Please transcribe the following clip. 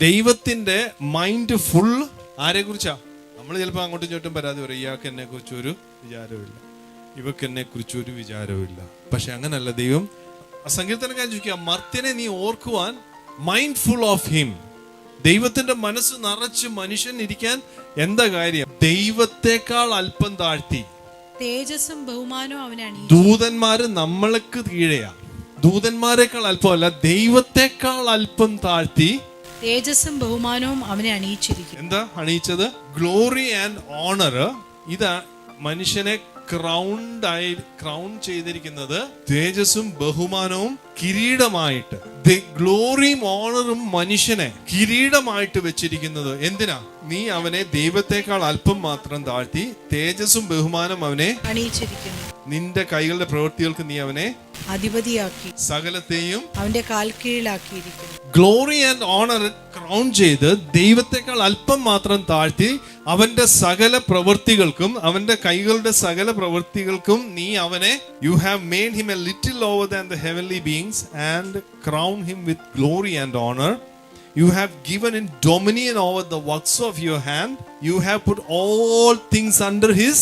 ദൈവത്തിന്റെ mind full ആരെ കുറിച്ചാ? നമ്മൾ ചിലപ്പോൾ അങ്ങോട്ടും ഇങ്ങോട്ടും പരാതി പറയും, ഇയാൾക്ക് എന്നെ കുറിച്ച് ഒരു വിചാരമില്ല, ഇവക്ക് എന്നെ കുറിച്ച് ഒരു വിചാരമില്ല. പക്ഷെ അങ്ങനല്ല. ദൈവം സങ്കീർത്തനക്കാരൻ ചോദിക്കുക, മർത്യനെ നീ ഓർക്കുവാൻ മൈൻഡ്ഫുൾ ഓഫ് ഹിം. ദൈവത്തിന്റെ മനസ്സ് നിറച്ച് മനുഷ്യൻ ഇരിക്കാൻ എന്താ കാര്യം? ദൈവത്തെക്കാൾ അല്പം താഴ്ത്തി. തേജസ്സും ബഹുമാനവും അവനാണ്. ദൂതന്മാര് നമ്മൾക്ക് കീഴെയാ. ദൂതന്മാരെക്കാൾ അല്പമല്ല, ദൈവത്തെക്കാൾ അല്പം താഴ്ത്തി തേജസ്സും ബഹുമാനവും അവനെ അണിയിച്ചിരിക്കും. എന്താ അണിയിച്ചത്? Glory and owner. ഇതാ മനുഷ്യനെ ക്രൗൺ ചെയ്തിരിക്കുന്നത് തേജസ്സും ബഹുമാനവും കിരീടമായിട്ട്. ഗ്ലോറിയും ഓണറും മനുഷ്യനെ കിരീടമായിട്ട് വെച്ചിരിക്കുന്നത് എന്തിനാ? നീ അവനെ ദൈവത്തെക്കാൾ അല്പം മാത്രം താഴ്ത്തി തേജസ്സും ബഹുമാനം അവനെ അണിയിച്ചിരിക്കുന്നു. നിന്റെ കൈകളുടെ പ്രവൃത്തികൾക്ക് നീ അവനെ അധിപതിയാക്കി സകലത്തെയും അവന്റെ കാൽ കീഴിലാക്കിയിരിക്കുന്നു. ഗ്ലോറി ആൻഡ് ഓണർ ക്രൗൺ ചെയ്ത് ദൈവത്തെക്കാൾ അല്പം മാത്രം താഴ്ത്തി അവന്റെ സകല പ്രവൃത്തികൾക്കും അവന്റെ കൈകളുടെ സകല പ്രവൃത്തികൾക്കും നീ അവനെ you have made him A little over than the heavenly beings and crown him with glory and owner. You have given him dominion over the works of your hand. You have put all things under his